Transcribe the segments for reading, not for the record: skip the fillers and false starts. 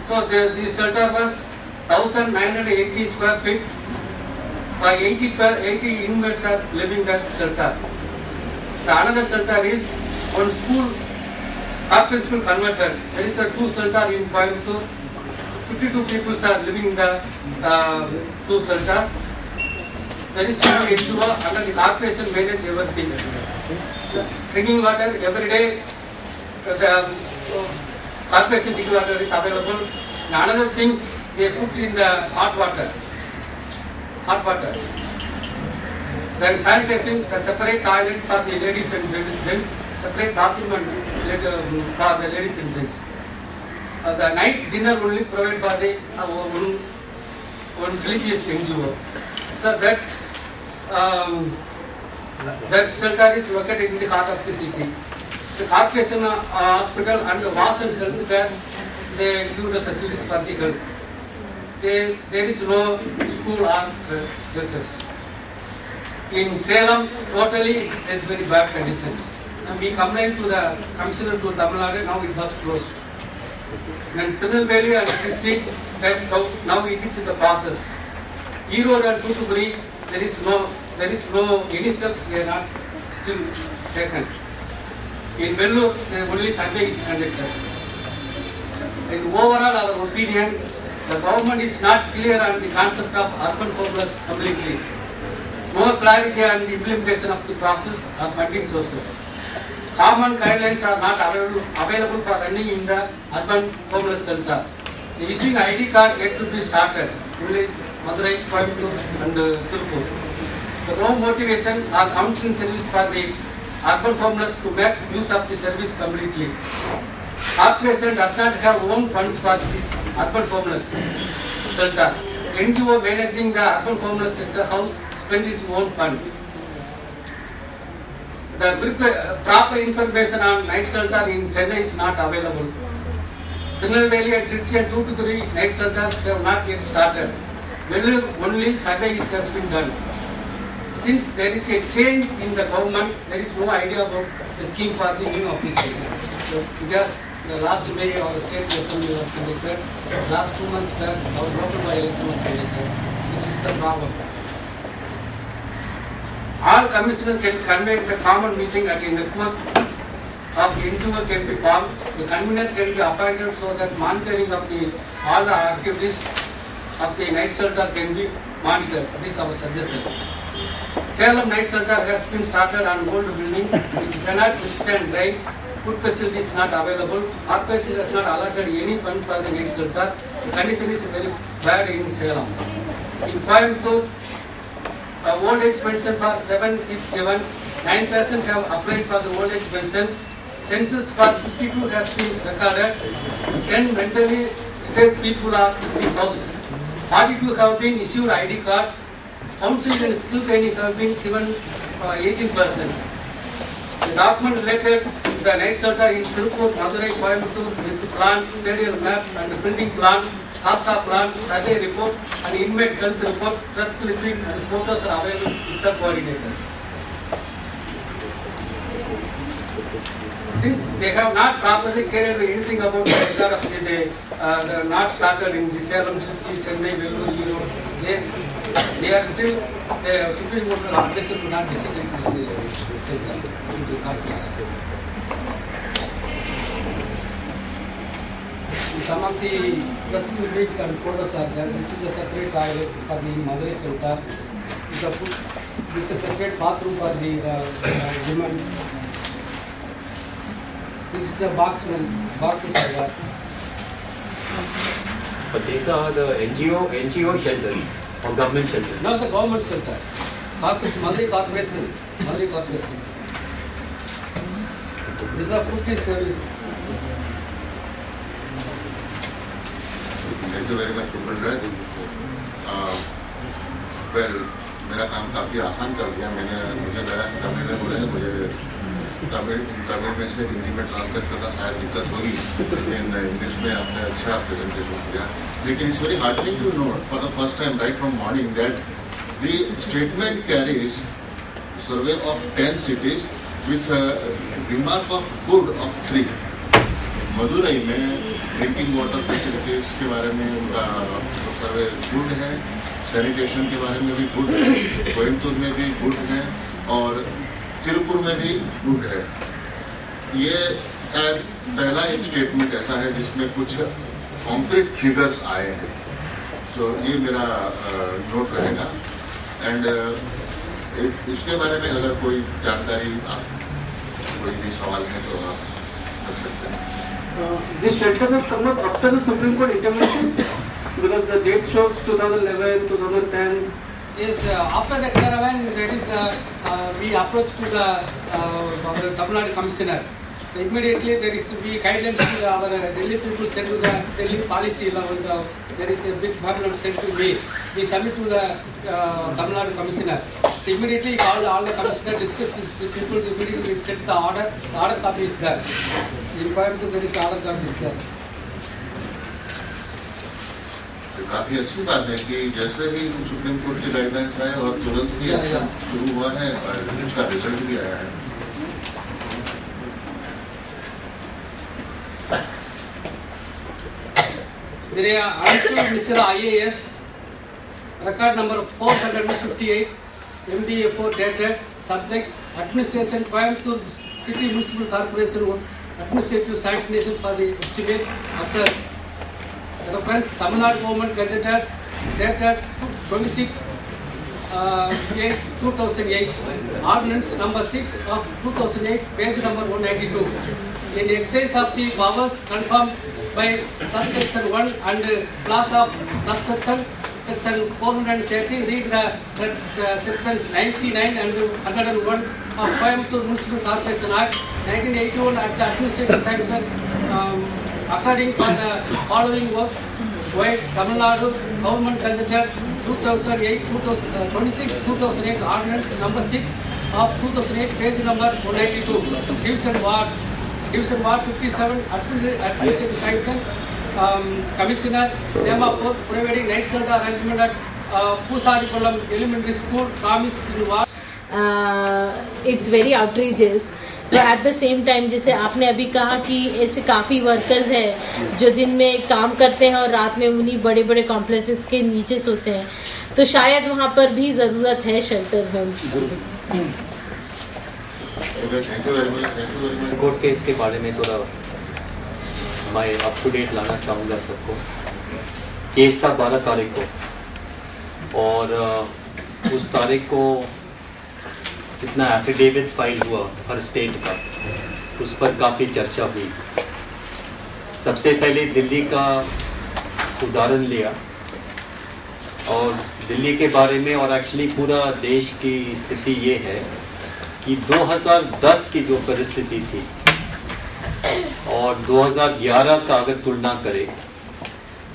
So the shelter was 1980 square feet. By 80 inmates are living in that shelter. The another shelter is one school, corporate school converted. There is a 2 shelter in Coimbatore. 52 people are living in the 2 shelters. There is no NGO under the corporation manage everything. Drinking water every day. The corporation drinking water is available. And another things they put in the hot water. Then sanitation, the separate toilet for the ladies and gents, separate bathroom and for the ladies and gents. The night dinner only provided for the one religious NGO. So that shelter is located in the heart of the city. So corporation hospital and the WAS and health care, they give the facilities for the health. There is no school or churches. In Salem, totally there is very bad conditions. And we complained to the commissioner to Tamil Nadu, now it was closed. And Tirunelveli and Trichy, now it is in the process. Erode and Thoothukudi, there is no any steps they are not still taken. In Vellore, only survey is conducted. In overall, our opinion, the government is not clear on the concept of urban homeless completely. No clarity on the implementation of the process or funding sources. Common guidelines are not available for running in the urban homeless center. The issuing ID card yet to be started. Only Madurai, Coimbatore and Tirupur. No motivation or counseling service for the urban homeless to make use of the service completely. Corporation does not have own funds for this urban homeless center. NGO managing the urban homeless center house spend its own fund. The proper information on night shelter in Chennai is not available. Tirunelveli and Trichy and Thoothukudi night shelters have not yet started. Only survey has been done. Since there is a change in the government, there is no idea about the scheme for the new officials. So because the last May our state assembly was conducted, last 2 months back our local body election was conducted. So this is the problem. All commissioners can convene the common meeting at a network of NGO can be formed. The convener can be appointed so that monitoring of all the activities of the night shelter can be monitored. This is our suggestion. Salem night shelter has been started on old building which cannot withstand rain. Food facility is not available. Corporation has not allotted any fund for the night shelter. The condition is very bad in Salem. In Coimbatore, old age pension for 7 is given. 9% have applied for the old age pension. Census for 52 has been recorded. 10 mentally ill people are in the house. 42 have been issued ID card. Counseling and skill training have been given 18%. The document related to the night shelter in Tirupur, Madurai, Coimbatore with plan, stadium map and building plan, cost of plan, survey report and inmate health report, press clipping and photos are available with the coordinator. Since they have not properly carried anything about the regard of the not started in the Salem, Chennai, Vellore, Erode, they are still, the Supreme Court advisor to not visit this center into corporation. Some of the press clippings and photos are there. This is the separate toilet for the Madurai center. This is a separate bathroom for the women. This is the boxes are there. But these are the NGO shelters or government shelters? No, it's a government shelter. Madurai Corporation. This is a food service. Thank you very much, Subrandra. Well, मेरा काम काफ़ी आसान कर दिया मैंने मुझे लगा कि तमिल में बोले मुझे तमिल में से हिंदी में ट्रांसलेट करना शायद दिक्कत होगी लेकिन इंग्लिश में आपने अच्छा प्रेजेंटेशन किया लेकिन it's very heartening to note for the first time right from morning that the statement carries survey of 10 cities with a remark of good of 3. Madurai में ड्रिंकिंग वाटर फैसिलिटीज़ के बारे में उनका सर्वे गुड है, सैनिटेशन के बारे में भी गुड है, कोयम्बतूर में भी गुड है और तिरुपुर में भी गुड है। ये शायद पहला एक स्टेटमेंट ऐसा है जिसमें कुछ कॉन्क्रीट फिगर्स आए हैं। सो ये मेरा नोट रहेगा। एंड इसके बारे में अगर कोई जानकारी, कोई भी सवाल है तो आप कर सकते हैं। This shelter has come up after the Supreme Court intervention because the date shows 2011, 2010. Yes, after the caravan, there is we approach to the Tamil Nadu Commissioner. Immediately there is guidelines to our Delhi people sent to the Delhi policy level. There is a big memorandum sent to me. We submit to the Tamil Nadu Commissioner. So immediately all the commissioner discuss with the people. Immediately sent the order. The order copy is there. In Coimbatore there is order copy is there. काफी अच्छी बात है कि जैसे ही supreme court की guidelines आए और तुरंत ही शुरू हुआ है और उसका रिजल्ट भी आया है। There are also Mr. IAS, record number 458, MDA4 dated, subject administration Coimbatore City Municipal Corporation Works, administrative sanitation for the estimate of the reference Tamil Nadu Government Gazetted, dated 26 8 2008, ordinance number 6 of 2008, page number 192. In excess of the powers confirmed by subsection 1 and clause of subsection section 430, read the sections 99 and 101 of Coimbatore Municipal Corporation Act 1981 at the administrative sanction according for the following work by Tamil Nadu Government Gazetted 2008 26 2008, ordinance number 6 of 2008, page number 192, Division Ward 57, administrative sanction, Commissioner, name of work, providing night shelter arrangement at Pusaripalam Elementary School, promise in Ward. It's very outrageous. तो at the same time जैसे आपने अभी कहा कि ऐसे काफ़ी workers हैं जो दिन में काम करते हैं और रात में उन्हीं बड़े बड़े कॉम्प्लेक्सेस के नीचे सोते हैं, तो शायद वहाँ पर भी ज़रूरत है शेल्टर होम्स की। कोर्ट केस के बारे में थोड़ा मैं अप टू डेट लाना चाहूँगा सबको। केस था 12 तारीख को और उस तारीख को जितना एफिडेविट्स फाइल हुआ हर स्टेट का, उस पर काफ़ी चर्चा हुई। सबसे पहले दिल्ली का उदाहरण लिया और दिल्ली के बारे में और एक्चुअली पूरा देश की स्थिति ये है कि 2010 की जो परिस्थिति थी और 2011 का अगर तुलना करें,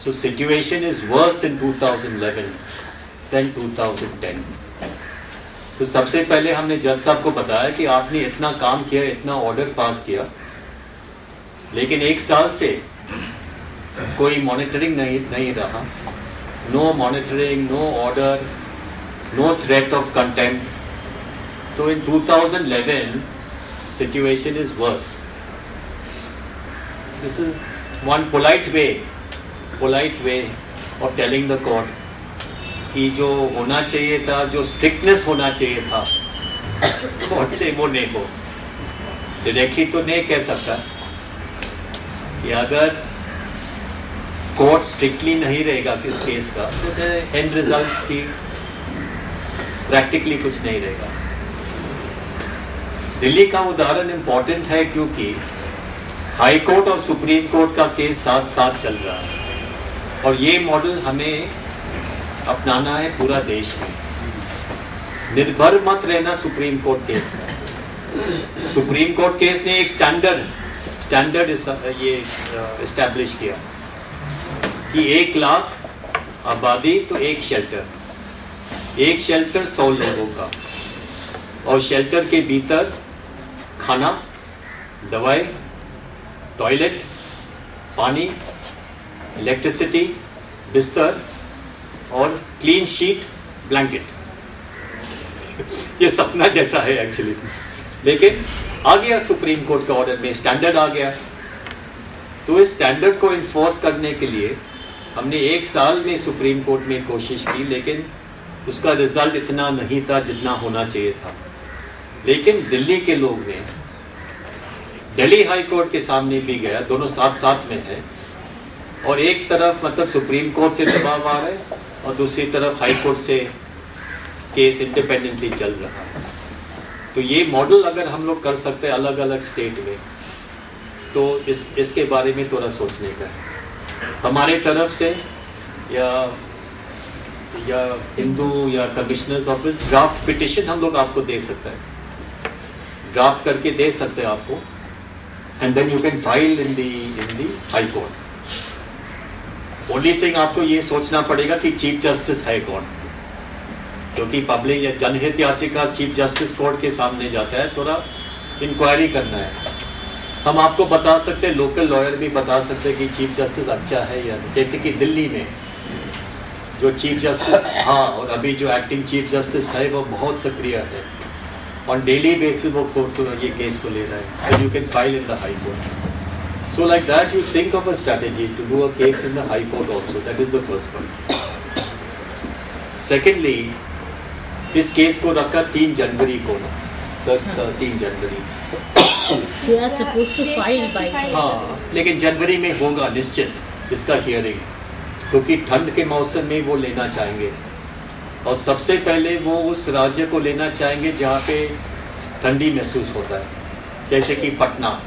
so situation is worse in 2011 than 2010। तो सबसे पहले हमने जज साहब को बताया कि आपने इतना काम किया, इतना ऑर्डर पास किया, लेकिन एक साल से कोई मॉनिटरिंग नहीं रहा। No monitoring, no order, no threat of contempt. तो in 2011 situation is worse. This is one polite way of telling the court कि जो होना चाहिए था, जो स्ट्रिक्टनेस होना चाहिए था कोर्ट से, वो नहीं हो। डायरेक्टली तो नहीं कह सकता कि अगर कोर्ट स्ट्रिक्टली नहीं रहेगा किस केस का तो एंड रिजल्ट की प्रैक्टिकली कुछ नहीं रहेगा। दिल्ली का उदाहरण इम्पॉर्टेंट है क्योंकि हाई कोर्ट और सुप्रीम कोर्ट का केस साथ साथ चल रहा है और ये मॉडल हमें अपनाना है पूरा देश में। निर्भर मत रहना सुप्रीम कोर्ट केस में। सुप्रीम कोर्ट केस ने एक स्टैंडर्ड ये एस्टैब्लिश किया कि 1 लाख आबादी तो एक शेल्टर 100 लोगों का, और शेल्टर के भीतर खाना, दवाई, टॉयलेट, पानी, इलेक्ट्रिसिटी, बिस्तर और क्लीन शीट, ब्लैंकेट। ये सपना जैसा है एक्चुअली, लेकिन आ गया सुप्रीम कोर्ट का ऑर्डर में, स्टैंडर्ड आ गया। तो इस स्टैंडर्ड को इन्फोर्स करने के लिए हमने 1 साल में सुप्रीम कोर्ट में कोशिश की, लेकिन उसका रिजल्ट इतना नहीं था जितना होना चाहिए था। लेकिन दिल्ली के लोग ने दिल्ली हाई कोर्ट के सामने भी गया, दोनों साथ साथ में है, और एक तरफ मतलब सुप्रीम कोर्ट से दबाव आ रहा है और दूसरी तरफ हाई कोर्ट से केस इंडिपेंडेंटली चल रहा है। तो ये मॉडल अगर हम लोग कर सकते हैं अलग अलग स्टेट में, तो इसके बारे में थोड़ा सोचने का है। हमारे तरफ से या हिंदू या कमिश्नर्स ऑफिस ड्राफ्ट पिटिशन हम लोग आपको दे सकते हैं, ड्राफ्ट करके दे सकते हैं आपको, and then you can file in the high court. Only thing आपको ये सोचना पड़ेगा कि चीफ जस्टिस है कौन, क्योंकि पब्लिक या जनहित याचिका चीफ जस्टिस कोर्ट के सामने जाता है, थोड़ा इंक्वायरी करना है। हम आपको बता सकते हैं, लोकल लॉयर भी बता सकते हैं कि चीफ जस्टिस अच्छा है या नहीं। जैसे कि दिल्ली में जो चीफ जस्टिस हाँ, और अभी जो एक्टिंग चीफ जस्टिस है वो बहुत सक्रिय है, ऑन डेली बेसिस वो कोर्ट को ये केस को ले रहा है, you can file in the high court. So like that you think of a strategy to do a case in the High Court also. That is the first one. Secondly, इस case को रखा 3 जनवरी को ना, 3 जनवरी। They are supposed to file by. हाँ, लेकिन जनवरी में होगा निश्चित इसका हियरिंग, क्योंकि ठंड के मौसम में वो लेना चाहेंगे, और सबसे पहले वो उस राज्य को लेना चाहेंगे जहाँ पे ठंडी महसूस होता है, जैसे कि Patna,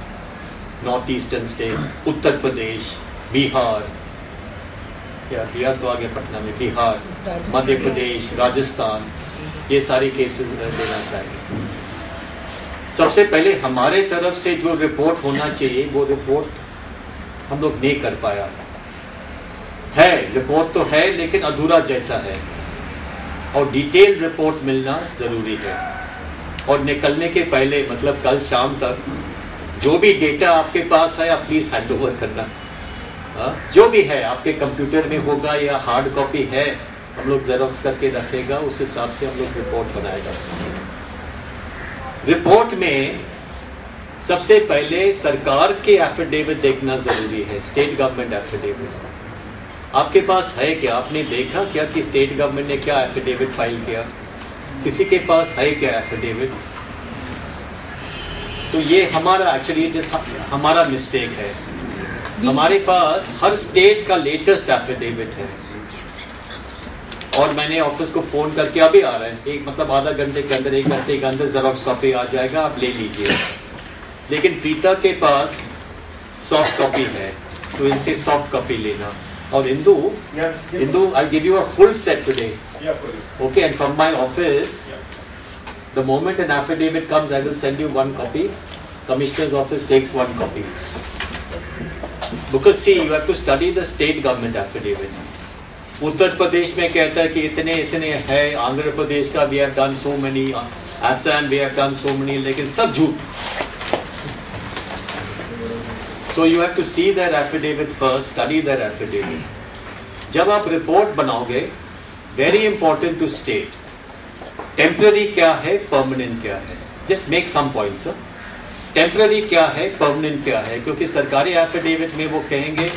north eastern states, Uttar Pradesh, Bihar, या बिहार तो आगे पटना में, बिहार, मध्य प्रदेश, राजस्थान, ये सारे केसेस लेना चाहिए। सबसे पहले हमारे तरफ से जो रिपोर्ट होना चाहिए वो रिपोर्ट हम लोग नहीं कर पाया है। रिपोर्ट तो है लेकिन अधूरा जैसा है, और डिटेल रिपोर्ट मिलना ज़रूरी है। और निकलने के पहले मतलब कल शाम तक जो भी डेटा आपके पास है आप प्लीज़ हैंड ओवर करना। जो भी है आपके कंप्यूटर में होगा या हार्ड कॉपी है, हम लोग जेरोक्स करके रखेगा, उस हिसाब से हम लोग रिपोर्ट बनाएगा। रिपोर्ट में सबसे पहले सरकार के एफिडेविट देखना ज़रूरी है, स्टेट गवर्नमेंट एफिडेविट। आपके पास है क्या? आपने देखा क्या कि स्टेट गवर्नमेंट ने क्या एफिडेविट फाइल किया? किसी के पास है क्या एफिडेविट? तो ये हमारा एक्चुअली हमारा मिस्टेक है। हमारे पास हर स्टेट का लेटेस्ट एफिडेविट है, और मैंने ऑफिस को फ़ोन करके अभी आ रहा है, एक मतलब आधा घंटे के अंदर, 1 घंटे के अंदर जेरोक्स कॉपी आ जाएगा, आप ले लीजिए। लेकिन प्रीता के पास सॉफ्ट कॉपी है, तो इनसे सॉफ्ट कॉपी लेना। और Indu I give you a full set today, okay, and from my office the moment an affidavit comes, I will send you 1 copy. Commissioner's office takes 1 copy. Because see, you have to study the state government affidavit. Uttar Pradesh में कहता है कि इतने इतने है, आंध्र प्रदेश का we have done so many, Assam we have done so many, लेकिन सब झूठ। So you have to see that affidavit first, study that affidavit. जब आप रिपोर्ट बनाओगे, very important to state temporary क्या है, परमानेंट क्या है। Just make some points. Temporary क्या है, परमानेंट क्या है, क्योंकि सरकारी एफिडेविट में वो कहेंगे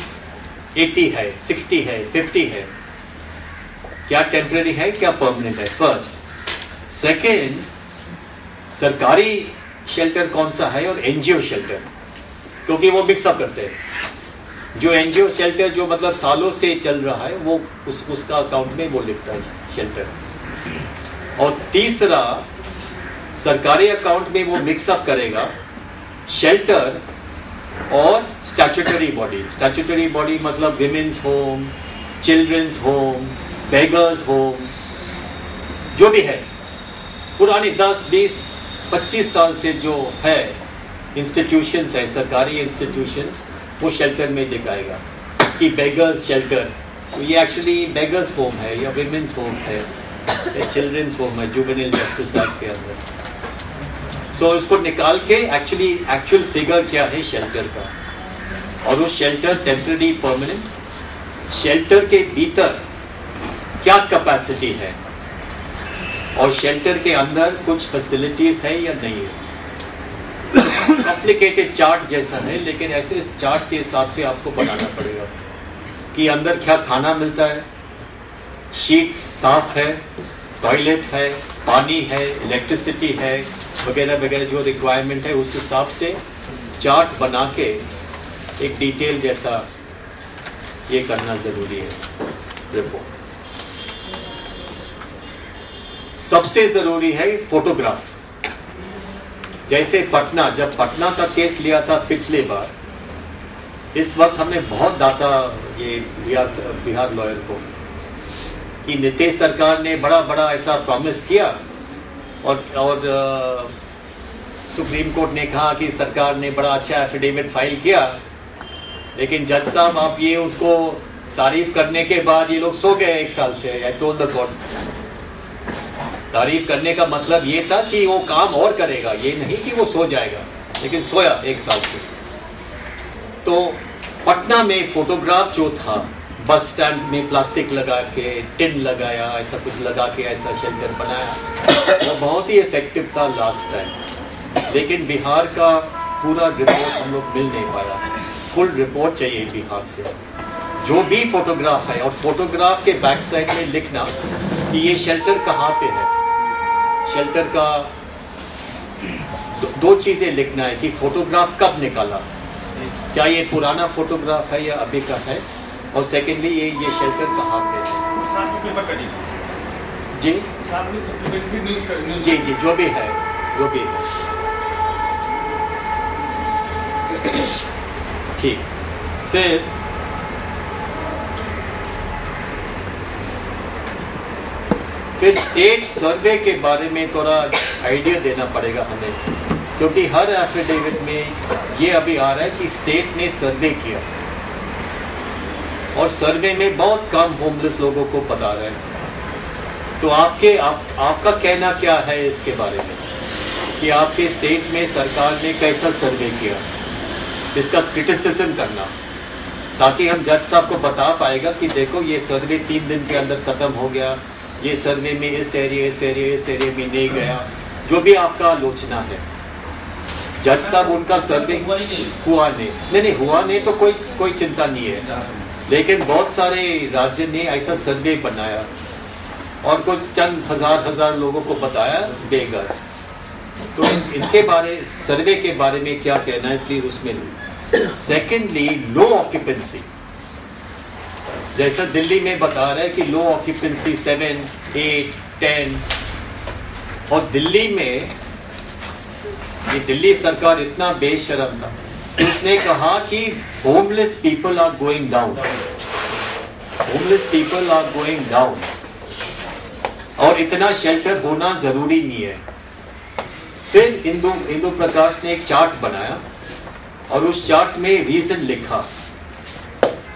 80 है, 60 है, 50 है। क्या टेम्पररी है, क्या परमानेंट है, फर्स्ट। सेकेंड, सरकारी शेल्टर कौन सा है और एनजीओ शेल्टर, क्योंकि वो मिक्सअप करते हैं। जो एनजीओ शेल्टर जो मतलब सालों से चल रहा है, वो उसका अकाउंट में वो लिखता है शेल्टर। और तीसरा, सरकारी अकाउंट में वो मिक्सअप करेगा शेल्टर और स्टैट्यूटरी बॉडी। स्टैट्यूटरी बॉडी मतलब women's home, children's home, beggars home, जो भी है, पुरानी 10, 20, 25 साल से जो है इंस्टीट्यूशंस है, सरकारी इंस्टीट्यूशंस, वो शेल्टर में दिखाएगा कि बेगर्स शेल्टर, तो ये एक्चुअली बेगर्स होम है या विमेंस होम है, चिल्ड्रंस होम है, जुवेनाइल जस्टिस एक्ट के अंदर। सो इसको निकाल के एक्चुअल फिगर क्या है शेल्टर का, और वो शेल्टर टेम्पररी, परमानेंट, शेल्टर के भीतर क्या कैपेसिटी है, और शेल्टर के अंदर कुछ फैसिलिटीज है या नहीं है। कॉम्प्लिकेटेड चार्ट जैसा है, लेकिन ऐसे इस चार्ट के हिसाब से आपको बनाना पड़ेगा कि अंदर क्या खाना मिलता है, शीट साफ है, टॉयलेट है, पानी है, इलेक्ट्रिसिटी है, वगैरह वगैरह जो रिक्वायरमेंट है उस हिसाब से चार्ट बना के एक डिटेल जैसा ये करना ज़रूरी है रिपोर्ट। सबसे ज़रूरी है फोटोग्राफ। जैसे पटना, जब पटना का केस लिया था पिछले बार, इस वक्त हमने बहुत डांटा ये बिहार लॉयर को कि नीतीश सरकार ने बड़ा बड़ा ऐसा प्रॉमिस किया और सुप्रीम कोर्ट ने कहा कि सरकार ने बड़ा अच्छा एफिडेविट फाइल किया, लेकिन जज साहब आप ये उसको तारीफ करने के बाद ये लोग सो गए 1 साल से। आई टोल्ड द कोर्ट, तारीफ करने का मतलब ये था कि वो काम और करेगा, ये नहीं कि वो सो जाएगा, लेकिन सोया 1 साल से। तो पटना में फोटोग्राफ जो था, बस स्टैंड में प्लास्टिक लगा के, टिन लगाया, ऐसा कुछ लगा के ऐसा शेल्टर बनाया, वो बहुत ही इफेक्टिव था लास्ट टाइम। लेकिन बिहार का पूरा रिपोर्ट हम लोग मिल नहीं पाया, फुल रिपोर्ट चाहिए बिहार से, जो भी फोटोग्राफ है। और फोटोग्राफ के बैक साइड में लिखना कि ये शेल्टर कहाँ पे है। शेल्टर का दो चीज़ें लिखना है कि फोटोग्राफ कब निकाला, क्या ये पुराना फोटोग्राफ है या अभी का है, और सेकेंडली ये शेल्टर कहाँ पे है। जी जी जी, जो भी है। ठीक। फिर स्टेट सर्वे के बारे में थोड़ा आइडिया देना पड़ेगा हमें, क्योंकि हर एफिडेविट में ये अभी आ रहा है कि स्टेट ने सर्वे किया और सर्वे में बहुत कम होमलेस लोगों को बता रहे हैं। तो आपका कहना क्या है इसके बारे में कि आपके स्टेट में सरकार ने कैसा सर्वे किया, इसका क्रिटिसिज्म करना, ताकि हम जज साहब को बता पाएगा कि देखो ये सर्वे 3 दिन के अंदर ख़त्म हो गया, ये सर्वे में इस एरिया में नहीं गया, जो भी आपका आलोचना है। जज साहब उनका सर्वे हुआ नहीं तो कोई चिंता नहीं है, लेकिन बहुत सारे राज्य ने ऐसा सर्वे बनाया और कुछ चंद हजार लोगों को बताया बेघर। तो इनके सर्वे के बारे में क्या कहना है प्लीज उसमें। सेकेंडली, लो ऑक्यूपेंसी, जैसा दिल्ली में बता रहे हैं कि लो ऑक्यूपेंसी 7, 8, 10, और दिल्ली में ये दिल्ली सरकार इतना बेशरम था, उसने कहा कि homeless people are going down, और इतना शेल्टर होना जरूरी नहीं है। फिर इंदु प्रकाश ने एक चार्ट बनाया और उस चार्ट में रीजन लिखा,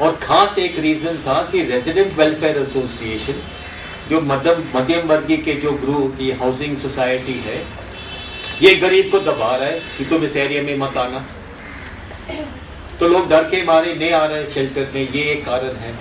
और खास एक रीजन था कि रेजिडेंट वेलफेयर एसोसिएशन, जो मध्यम वर्गीय के जो ग्रुप, ये हाउसिंग सोसाइटी है, ये गरीब को दबा रहा है कि तुम इस एरिया में मत आना, तो लोग डर के मारे नहीं आ रहे शेल्टर में, ये एक कारण है।